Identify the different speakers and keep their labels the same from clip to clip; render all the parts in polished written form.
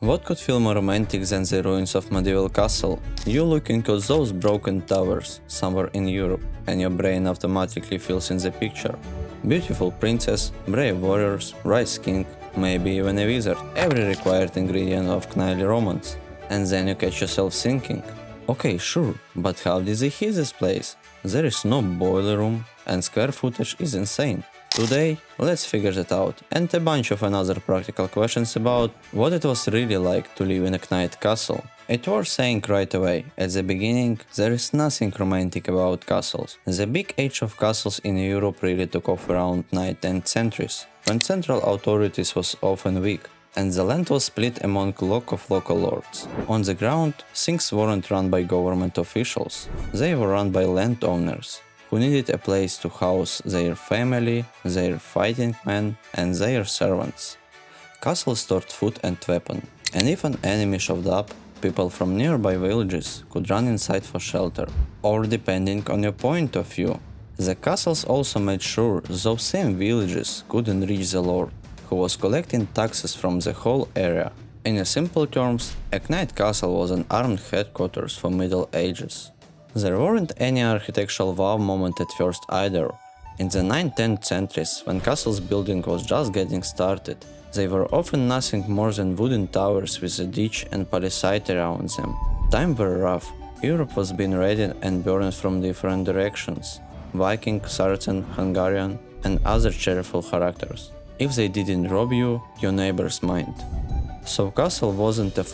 Speaker 1: What could feel more romantic than the ruins of medieval castle? You looking at those broken towers somewhere in Europe, and your brain automatically fills in the picture. Beautiful princess, brave warriors, rice king, maybe even a wizard, every required ingredient of knightly romance. And then you catch yourself thinking, okay, sure, but how did they heat this place? There is no boiler room, and square footage is insane. Today, let's figure that out, and a bunch of another practical questions about what it was really like to live in a knight castle. It's worth saying right away, at the beginning, there is nothing romantic about castles. The big age of castles in Europe really took off around 9th and 10th centuries, when central authorities was often weak, and the land was split among local lords. On the ground, things weren't run by government officials, they were run by landowners, who needed a place to house their family, their fighting men, and their servants. Castles stored food and weapons, and if an enemy showed up, people from nearby villages could run inside for shelter. Or depending on your point of view, the castles also made sure those same villages couldn't reach the lord, who was collecting taxes from the whole area. In simple terms, a knight castle was an armed headquarters for Middle Ages. There weren't any architectural wow moment at first either. In the 9th-10th centuries, when castles building was just getting started, they were often nothing more than wooden towers with a ditch and palisade around them. Times were rough. Europe was being raided and burned from different directions. Viking, Saracen, Hungarian, and other cheerful characters. If they didn't rob you, your neighbors might. So castle wasn't a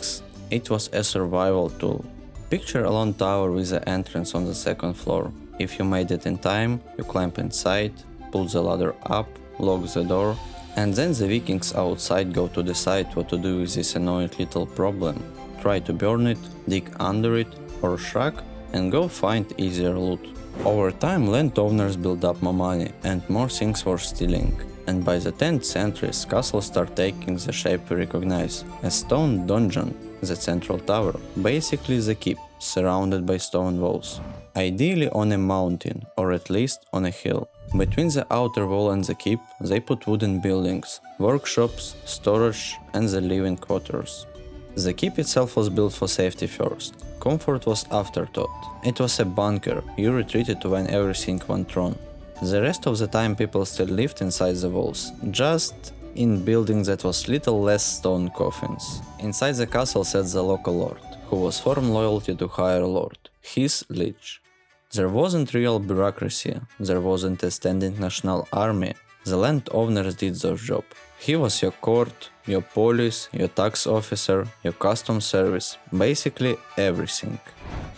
Speaker 1: it was a survival tool. Picture a long tower with the entrance on the second floor. If you made it in time, you climb inside, pull the ladder up, lock the door, and then the Vikings outside go to decide what to do with this annoying little problem. Try to burn it, dig under it, or shrug, and go find easier loot. Over time, landowners built up more money, and more things were stealing. And by the 10th century, castles start taking the shape we recognize: a stone donjon, the central tower, basically the keep, surrounded by stone walls. Ideally on a mountain, or at least on a hill. Between the outer wall and the keep, they put wooden buildings, workshops, storage, and the living quarters. The keep itself was built for safety first. Comfort was afterthought. It was a bunker you retreated to when everything went wrong. The rest of the time people still lived inside the walls, just in buildings that was little less stone coffins. Inside the castle sat the local lord, who was firm loyalty to higher lord, his liege. There wasn't real bureaucracy, there wasn't a standing national army. The landowners did their job. He was your court, your police, your tax officer, your customs service, basically everything.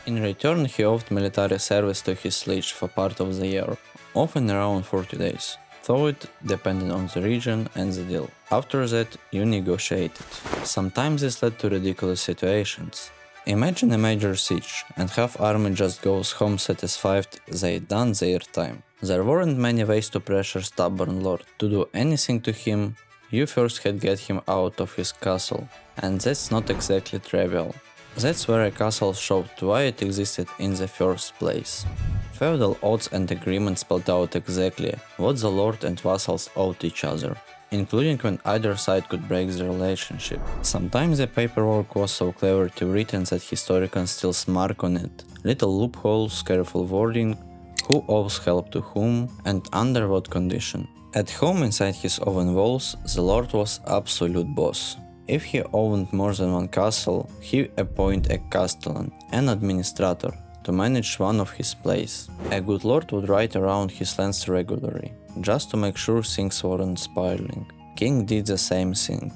Speaker 1: In return, he offered military service to his liege for part of the year, often around 40 days, though it depended on the region and the deal. After that, you negotiated. Sometimes this led to ridiculous situations. Imagine a major siege, and half army just goes home satisfied they done their time. There weren't many ways to pressure stubborn lord. To do anything to him, you first had get him out of his castle, and that's not exactly trivial. That's where a castle showed why it existed in the first place. Feudal oaths and agreements spelled out exactly what the lord and vassals owed each other, including when either side could break the relationship. Sometimes the paperwork was so cleverly written that historians still smirk on it. Little loopholes, careful wording, who owes help to whom, and under what condition. At home inside his own walls, the lord was absolute boss. If he owned more than one castle, he appointed a castellan, an administrator, to manage one of his plays. A good lord would ride around his lands regularly, just to make sure things weren't spiraling. King did the same thing,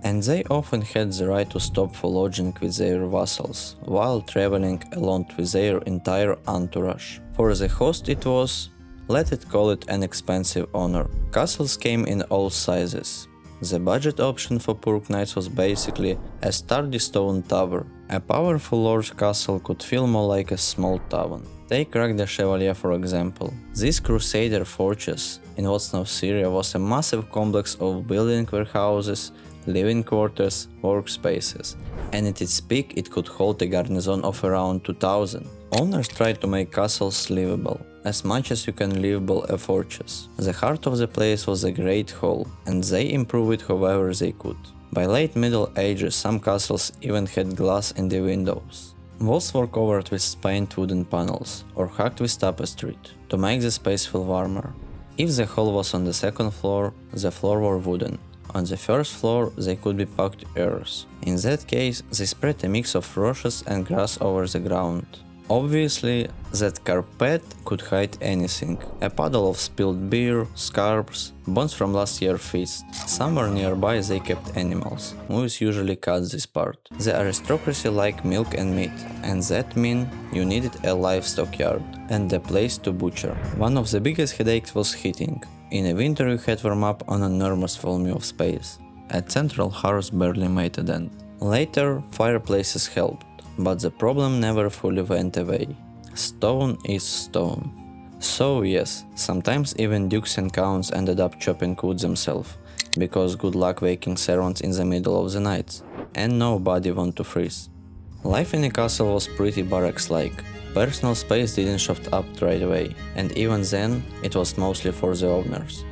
Speaker 1: and they often had the right to stop for lodging with their vassals, while traveling along with their entire entourage. For the host it was, let's call it, an expensive honor. Castles came in all sizes. The budget option for poor knights was basically a sturdy stone tower. A powerful lord's castle could feel more like a small town. Take Rack the Chevalier for example. This crusader fortress in what's now Syria was a massive complex of building warehouses, living quarters, workspaces, and at its peak it could hold a garrison of around 2000. Owners tried to make castles livable, as much as you can livable a fortress. The heart of the place was a great hall, and they improved it however they could. By late Middle Ages, some castles even had glass in the windows. Walls were covered with stained wooden panels or hacked with tapestry to make the space feel warmer. If the hall was on the second floor, the floor were wooden. On the first floor, they could be packed earth. In that case, they spread a mix of rushes and grass over the ground. Obviously, that carpet could hide anything. A puddle of spilled beer, scarps, bones from last year's feast. Somewhere nearby they kept animals. Movies usually cut this part. The aristocracy liked milk and meat, and that meant you needed a livestock yard and a place to butcher. One of the biggest headaches was heating. In the winter you had warm up on an enormous volume of space. A central hearth barely made a dent. Later, fireplaces helped. But the problem never fully went away. Stone is stone. So yes, sometimes even dukes and counts ended up chopping wood themselves, because good luck waking servants in the middle of the night, and nobody wanted to freeze. Life in a castle was pretty barracks-like. Personal space didn't show up right away, and even then, it was mostly for the owners.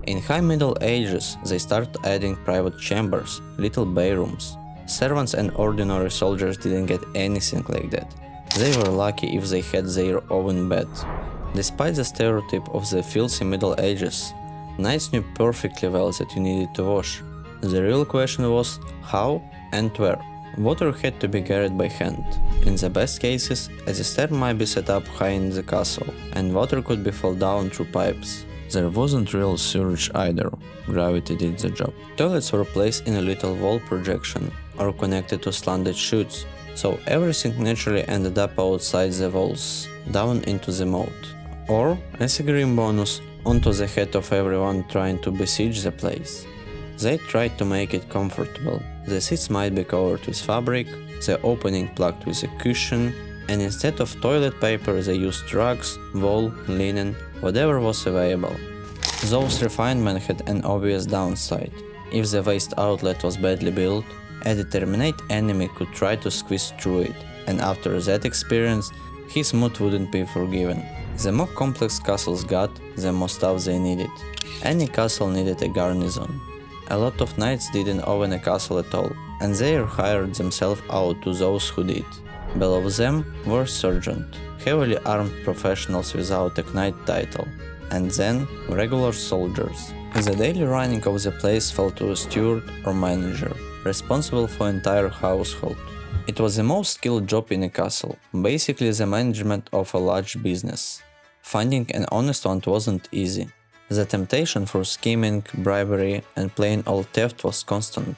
Speaker 1: In High Middle Ages, they started adding private chambers, little bayrooms. Servants and ordinary soldiers didn't get anything like that. They were lucky if they had their own bed. Despite the stereotype of the filthy Middle Ages, knights knew perfectly well that you needed to wash. The real question was how and where. Water had to be carried by hand. In the best cases, a cistern might be set up high in the castle, and water could be filled down through pipes. There wasn't real sewage either, gravity did the job. Toilets were placed in a little wall projection or connected to slanted chutes, so everything naturally ended up outside the walls, down into the moat. Or, as a grim bonus, onto the head of everyone trying to besiege the place. They tried to make it comfortable. The seats might be covered with fabric, the opening plugged with a cushion, and instead of toilet paper they used rugs, wool, linen, whatever was available. Those refinements had an obvious downside. If the waste outlet was badly built, a determined enemy could try to squeeze through it, and after that experience, his mood wouldn't be forgiven. The more complex castles got, the more stuff they needed. Any castle needed a garrison. A lot of knights didn't own a castle at all, and they hired themselves out to those who did. Below them were sergeants, heavily armed professionals without a knight title, and then regular soldiers. The daily running of the place fell to a steward or manager, responsible for entire household. It was the most skilled job in a castle, basically the management of a large business. Finding an honest one wasn't easy. The temptation for scheming, bribery, and plain old theft was constant.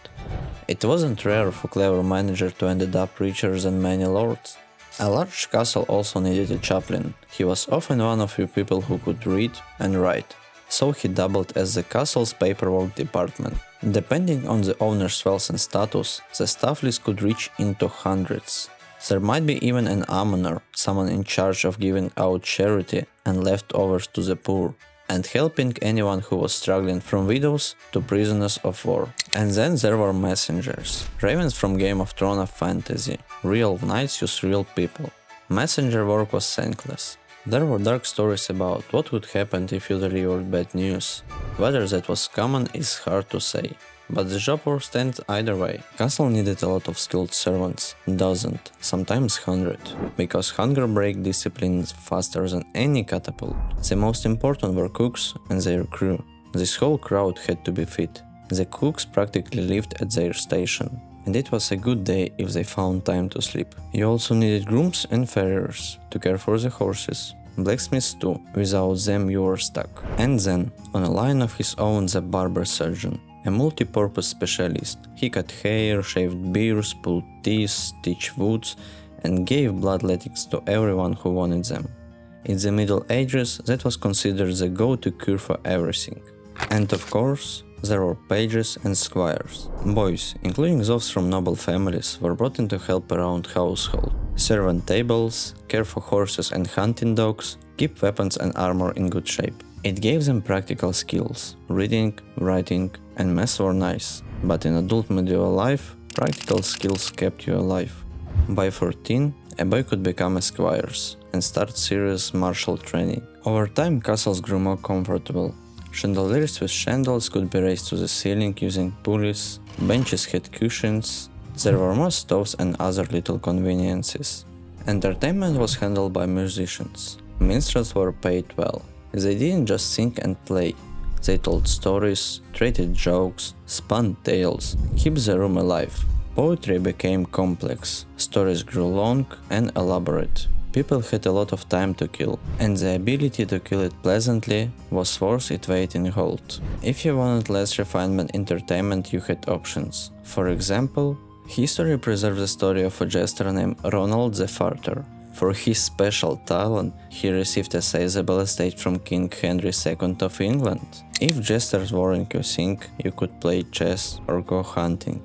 Speaker 1: It wasn't rare for a clever manager to end up richer than many lords. A large castle also needed a chaplain. He was often one of few people who could read and write, so he doubled as the castle's paperwork department. Depending on the owner's wealth and status, the staff list could reach into hundreds. There might be even an almoner, someone in charge of giving out charity and leftovers to the poor, and helping anyone who was struggling, from widows to prisoners of war. And then there were messengers, ravens from Game of Thrones of fantasy. Real knights use real people. Messenger work was thankless. There were dark stories about what would happen if you delivered bad news. Whether that was common is hard to say, but the job was stand either way. Castle needed a lot of skilled servants, dozens, sometimes 100, because hunger break discipline faster than any catapult. The most important were cooks and their crew. This whole crowd had to be fit. The cooks practically lived at their station, and it was a good day if they found time to sleep. You also needed grooms and farriers to care for the horses. Blacksmiths too, without them you were stuck. And then, on a line of his own, the barber surgeon. A multi-purpose specialist. He cut hair, shaved beards, pulled teeth, stitched wounds, and gave bloodlettings to everyone who wanted them. In the Middle Ages, that was considered the go-to cure for everything. And of course, there were pages and squires. Boys, including those from noble families, were brought in to help around household, servant tables, care for horses and hunting dogs, keep weapons and armor in good shape. It gave them practical skills. Reading, writing, and math were nice, but in adult medieval life, practical skills kept you alive. By 14, a boy could become a squire and start serious martial training. Over time, castles grew more comfortable. Chandeliers with chandles could be raised to the ceiling using pulleys, benches had cushions, there were more stoves and other little conveniences. Entertainment was handled by musicians. Minstrels were paid well. They didn't just sing and play. They told stories, traded jokes, spun tales, kept the room alive. Poetry became complex, stories grew long and elaborate. People had a lot of time to kill, and the ability to kill it pleasantly was worth its weight in gold. If you wanted less refinement entertainment, you had options. For example, history preserves the story of a jester named Ronald the Farter. For his special talent, he received a sizable estate from King Henry II of England. If jesters weren't your thing, you could play chess or go hunting.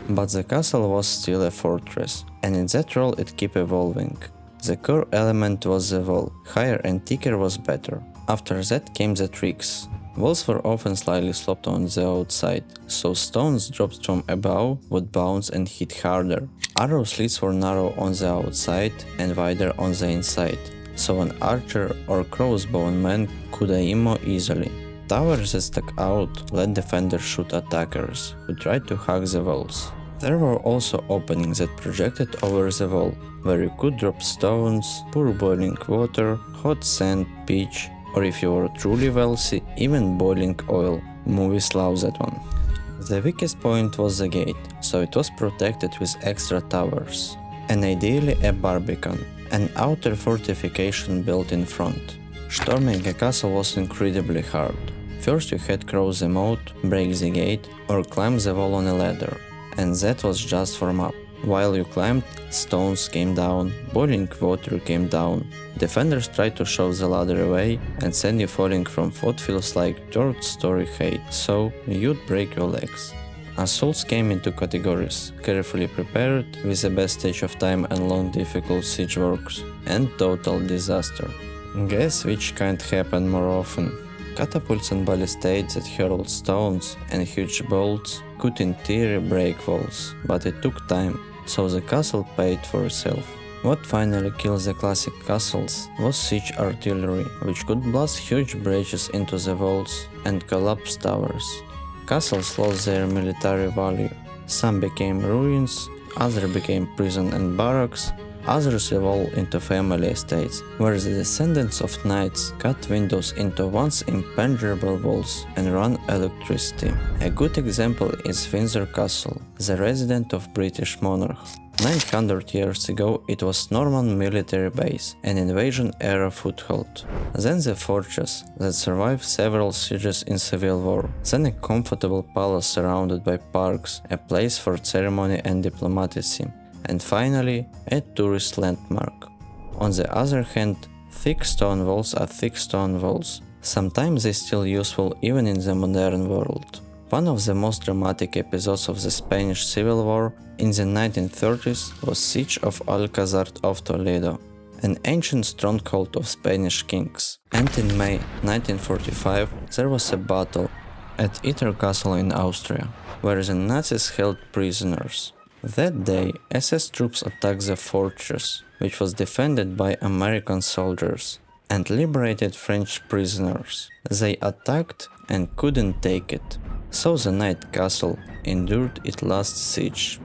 Speaker 1: But the castle was still a fortress, and in that role it kept evolving. The core element was the wall, higher and thicker was better. After that came the tricks. Walls were often slightly sloped on the outside, so stones dropped from above would bounce and hit harder. Arrow slits were narrow on the outside and wider on the inside, so an archer or crossbowman could aim more easily. Towers that stuck out let defenders shoot attackers who tried to hack the walls. There were also openings that projected over the wall, where you could drop stones, pour boiling water, hot sand, pitch, or if you were truly wealthy, even boiling oil. Movies love that one. The weakest point was the gate, so it was protected with extra towers, and ideally a barbican, an outer fortification built in front. Storming a castle was incredibly hard. First you had to cross the moat, break the gate, or climb the wall on a ladder, and that was just warm-up. While you climbed, stones came down, boiling water came down. Defenders tried to shove the ladder away and send you falling from what feels like third-story height, so you'd break your legs. Assaults came into categories: carefully prepared, with the best stage of time and long difficult siege works, and total disaster. Guess which kind happened more often? Catapults and ballistades that hurled stones and huge bolts could in theory break walls, but it took time, so the castle paid for itself. What finally killed the classic castles was siege artillery, which could blast huge breaches into the walls and collapse towers. Castles lost their military value. Some became ruins, others became prison and barracks, others evolved into family estates, where the descendants of knights cut windows into once impenetrable walls and ran electricity. A good example is Windsor Castle, the residence of British monarch. 900 years ago it was Norman military base, an invasion-era foothold. Then the fortress that survived several sieges in civil war. Then a comfortable palace surrounded by parks, a place for ceremony and diplomacy. And finally, a tourist landmark. On the other hand, thick stone walls are thick stone walls. Sometimes they're still useful even in the modern world. One of the most dramatic episodes of the Spanish Civil War in the 1930s was Siege of Alcazar of Toledo, an ancient stronghold of Spanish kings. And in May 1945 there was a battle at Ittre Castle in Austria, where the Nazis held prisoners. That day, SS troops attacked the fortress, which was defended by American soldiers, and liberated French prisoners. They attacked and couldn't take it, so the Night Castle endured its last siege.